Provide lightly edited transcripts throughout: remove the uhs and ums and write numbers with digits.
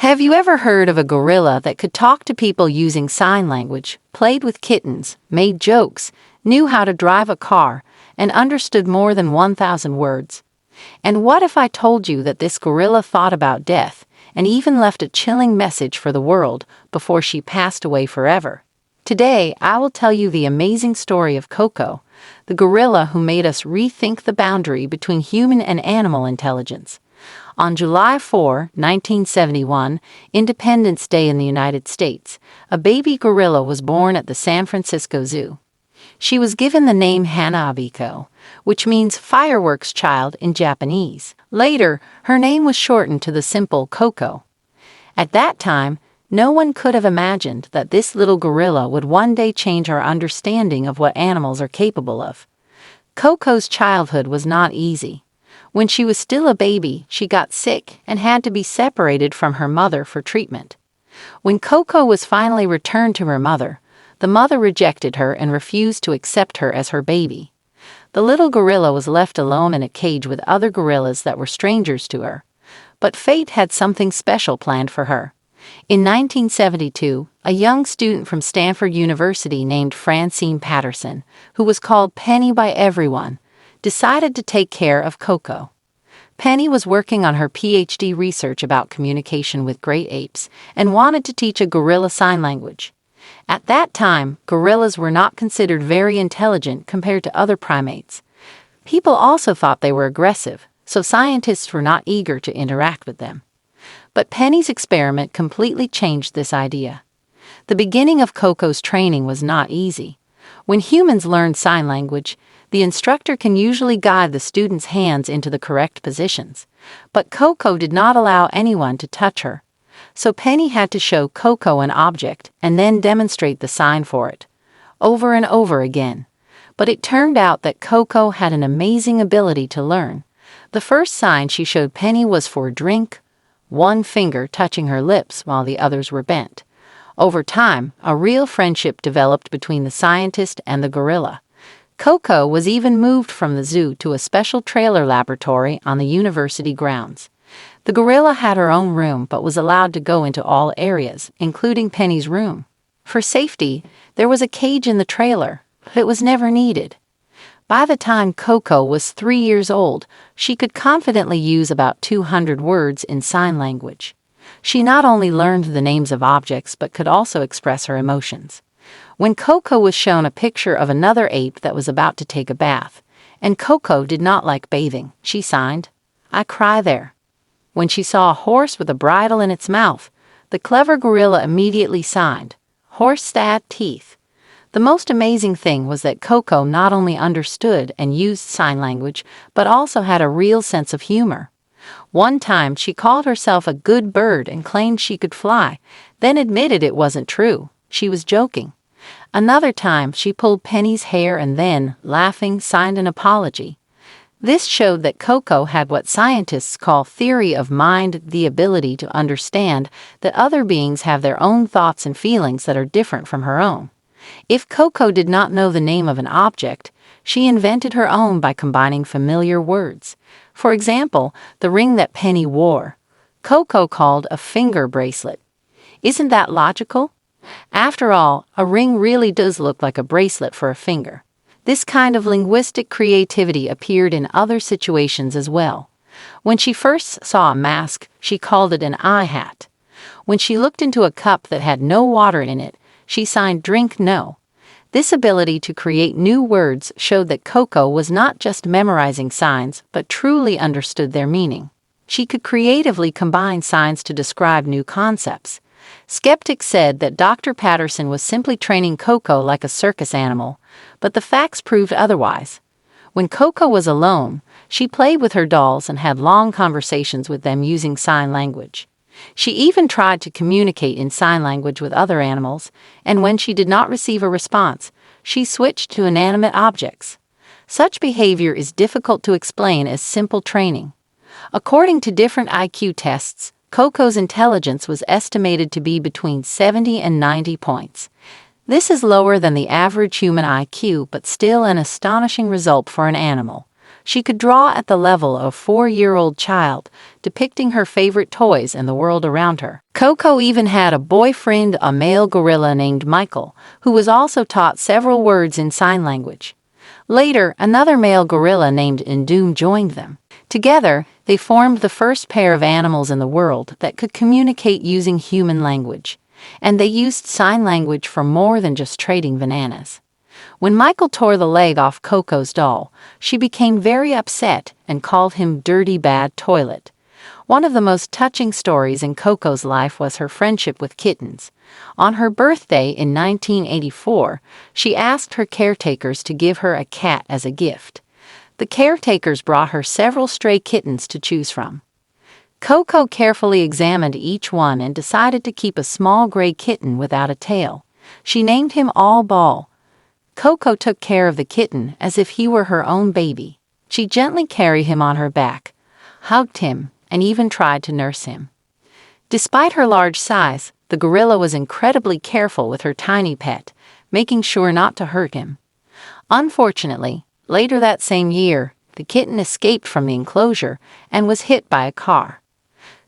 Have you ever heard of a gorilla that could talk to people using sign language, played with kittens, made jokes, knew how to drive a car, and understood more than 1,000 words? And what if I told you that this gorilla thought about death and even left a chilling message for the world before she passed away forever? Today, I will tell you the amazing story of Koko, the gorilla who made us rethink the boundary between human and animal intelligence. On July 4, 1971, Independence Day in the United States, a baby gorilla was born at the San Francisco Zoo. She was given the name Hanaabiko, which means fireworks child in Japanese. Later, her name was shortened to the simple Koko. At that time, no one could have imagined that this little gorilla would one day change our understanding of what animals are capable of. Koko's childhood was not easy. When she was still a baby, she got sick and had to be separated from her mother for treatment. When Koko was finally returned to her mother, the mother rejected her and refused to accept her as her baby. The little gorilla was left alone in a cage with other gorillas that were strangers to her. But fate had something special planned for her. In 1972, a young student from Stanford University named Francine Patterson, who was called Penny by everyone, decided to take care of Koko. Penny was working on her PhD research about communication with great apes and wanted to teach a gorilla sign language. At that time, gorillas were not considered very intelligent compared to other primates. People also thought they were aggressive, so scientists were not eager to interact with them. But Penny's experiment completely changed this idea. The beginning of Koko's training was not easy. When humans learn sign language, the instructor can usually guide the student's hands into the correct positions. But Koko did not allow anyone to touch her. So Penny had to show Koko an object and then demonstrate the sign for it, over and over again. But it turned out that Koko had an amazing ability to learn. The first sign she showed Penny was for drink, one finger touching her lips while the others were bent. Over time, a real friendship developed between the scientist and the gorilla. Koko was even moved from the zoo to a special trailer laboratory on the university grounds. The gorilla had her own room but was allowed to go into all areas, including Penny's room. For safety, there was a cage in the trailer, but it was never needed. By the time Koko was 3 years old, she could confidently use about 200 words in sign language. She not only learned the names of objects but could also express her emotions. When Koko was shown a picture of another ape that was about to take a bath, and Koko did not like bathing, she signed, "I cry there." When she saw a horse with a bridle in its mouth, the clever gorilla immediately signed, "Horse teeth." The most amazing thing was that Koko not only understood and used sign language, but also had a real sense of humor. One time, she called herself a good bird and claimed she could fly, then admitted it wasn't true. She was joking. Another time, she pulled Penny's hair and then, laughing, signed an apology. This showed that Koko had what scientists call theory of mind, the ability to understand that other beings have their own thoughts and feelings that are different from her own. If Koko did not know the name of an object, she invented her own by combining familiar words. For example, the ring that Penny wore, Koko called a finger bracelet. Isn't that logical? After all, a ring really does look like a bracelet for a finger. This kind of linguistic creativity appeared in other situations as well. When she first saw a mask, she called it an eye hat. When she looked into a cup that had no water in it, she signed "drink no." This ability to create new words showed that Koko was not just memorizing signs, but truly understood their meaning. She could creatively combine signs to describe new concepts. Skeptics said that Dr. Patterson was simply training Koko like a circus animal, but the facts proved otherwise. When Koko was alone, she played with her dolls and had long conversations with them using sign language. She even tried to communicate in sign language with other animals, and when she did not receive a response, she switched to inanimate objects. Such behavior is difficult to explain as simple training. According to different IQ tests, Koko's intelligence was estimated to be between 70 and 90 points. This is lower than the average human IQ, but still an astonishing result for an animal. She could draw at the level of a 4-year-old child, depicting her favorite toys and the world around her. Coco even had a boyfriend, a male gorilla named Michael, who was also taught several words in sign language. Later, another male gorilla named Ndum joined them. Together, they formed the first pair of animals in the world that could communicate using human language. And they used sign language for more than just trading bananas. When Michael tore the leg off Coco's doll, she became very upset and called him Dirty Bad Toilet. One of the most touching stories in Coco's life was her friendship with kittens. On her birthday in 1984, she asked her caretakers to give her a cat as a gift. The caretakers brought her several stray kittens to choose from. Coco carefully examined each one and decided to keep a small gray kitten without a tail. She named him All Ball. Coco took care of the kitten as if he were her own baby. She gently carried him on her back, hugged him, and even tried to nurse him. Despite her large size, the gorilla was incredibly careful with her tiny pet, making sure not to hurt him. Unfortunately, later that same year, the kitten escaped from the enclosure and was hit by a car.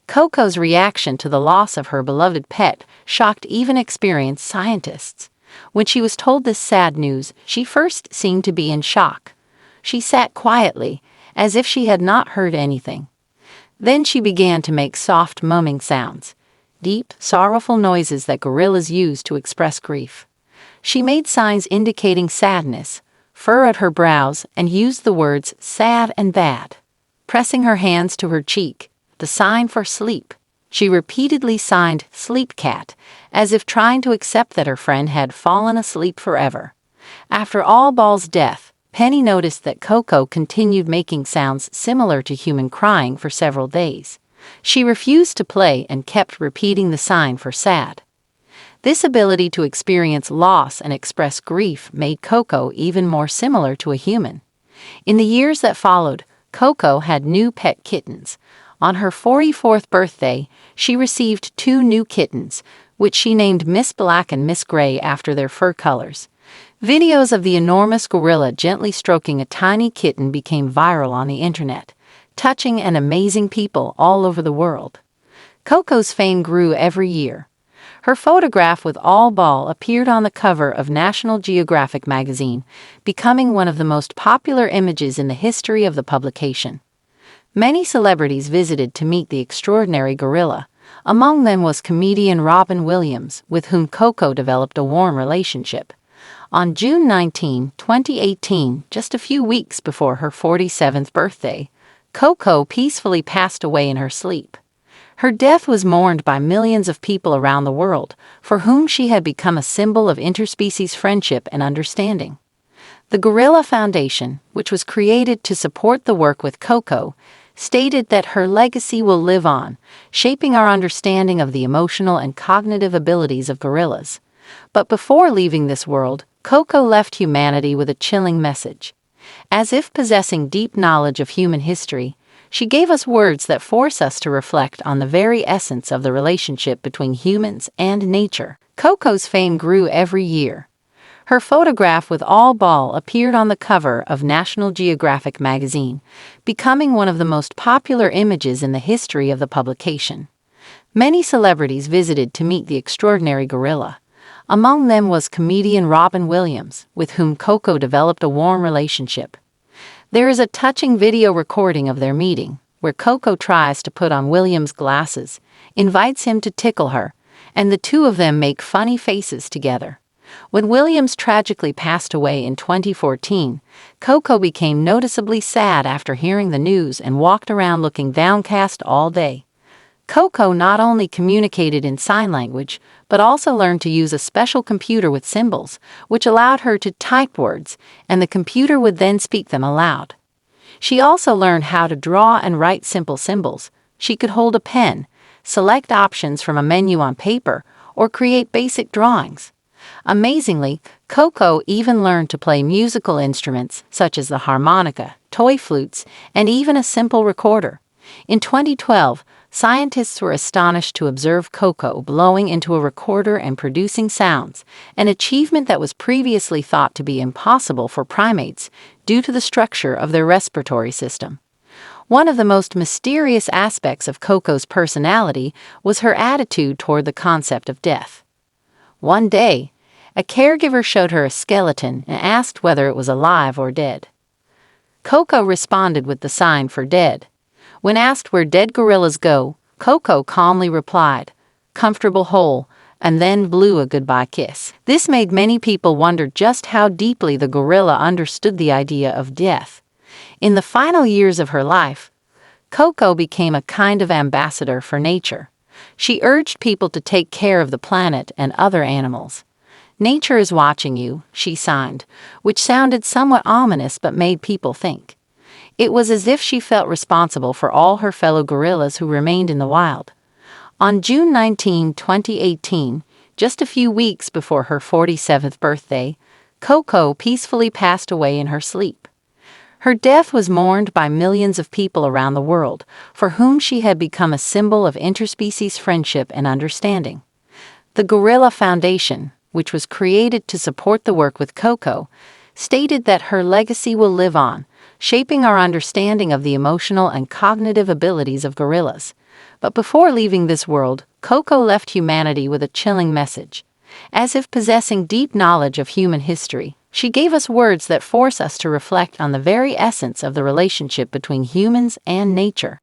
Coco's reaction to the loss of her beloved pet shocked even experienced scientists. When she was told this sad news, she first seemed to be in shock. She sat quietly, as if she had not heard anything. Then she began to make soft mumming sounds, deep, sorrowful noises that gorillas use to express grief. She made signs indicating sadness, furrowed her brows, and used the words sad and bad. Pressing her hands to her cheek, the sign for sleep, she repeatedly signed Sleep Cat, as if trying to accept that her friend had fallen asleep forever. After All Ball's death, Penny noticed that Coco continued making sounds similar to human crying for several days. She refused to play and kept repeating the sign for sad. This ability to experience loss and express grief made Coco even more similar to a human. In the years that followed, Coco had new pet kittens. On her 44th birthday, she received 2 new kittens, which she named Miss Black and Miss Gray after their fur colors. Videos of the enormous gorilla gently stroking a tiny kitten became viral on the internet, touching and amazing people all over the world. Coco's fame grew every year. Her photograph with All Ball appeared on the cover of National Geographic magazine, becoming one of the most popular images in the history of the publication. Many celebrities visited to meet the extraordinary gorilla. Among them was comedian Robin Williams, with whom Coco developed a warm relationship. On June 19, 2018, just a few weeks before her 47th birthday, Coco peacefully passed away in her sleep. Her death was mourned by millions of people around the world, for whom she had become a symbol of interspecies friendship and understanding. The Gorilla Foundation, which was created to support the work with Coco, stated that her legacy will live on, shaping our understanding of the emotional and cognitive abilities of gorillas. But before leaving this world, Coco left humanity with a chilling message. As if possessing deep knowledge of human history, she gave us words that force us to reflect on the very essence of the relationship between humans and nature. Coco's fame grew every year. Her photograph with All Ball appeared on the cover of National Geographic magazine, becoming one of the most popular images in the history of the publication. Many celebrities visited to meet the extraordinary gorilla. Among them was comedian Robin Williams, with whom Coco developed a warm relationship. There is a touching video recording of their meeting, where Coco tries to put on Williams' glasses, invites him to tickle her, and the two of them make funny faces together. When Williams tragically passed away in 2014, Coco became noticeably sad after hearing the news and walked around looking downcast all day. Coco not only communicated in sign language, but also learned to use a special computer with symbols, which allowed her to type words, and the computer would then speak them aloud. She also learned how to draw and write simple symbols. She could hold a pen, select options from a menu on paper, or create basic drawings. Amazingly, Coco even learned to play musical instruments such as the harmonica, toy flutes, and even a simple recorder. In 2012, scientists were astonished to observe Coco blowing into a recorder and producing sounds, an achievement that was previously thought to be impossible for primates due to the structure of their respiratory system. One of the most mysterious aspects of Coco's personality was her attitude toward the concept of death. One day, a caregiver showed her a skeleton and asked whether it was alive or dead. Coco responded with the sign for dead. When asked where dead gorillas go, Coco calmly replied, "Comfortable hole," and then blew a goodbye kiss. This made many people wonder just how deeply the gorilla understood the idea of death. In the final years of her life, Coco became a kind of ambassador for nature. She urged people to take care of the planet and other animals. "Nature is watching you," she signed, which sounded somewhat ominous but made people think. It was as if she felt responsible for all her fellow gorillas who remained in the wild. On June 19, 2018, just a few weeks before her 47th birthday, Coco peacefully passed away in her sleep. Her death was mourned by millions of people around the world, for whom she had become a symbol of interspecies friendship and understanding. The Gorilla Foundation, which was created to support the work with Coco, stated that her legacy will live on, shaping our understanding of the emotional and cognitive abilities of gorillas. But before leaving this world, Coco left humanity with a chilling message. As if possessing deep knowledge of human history, she gave us words that force us to reflect on the very essence of the relationship between humans and nature.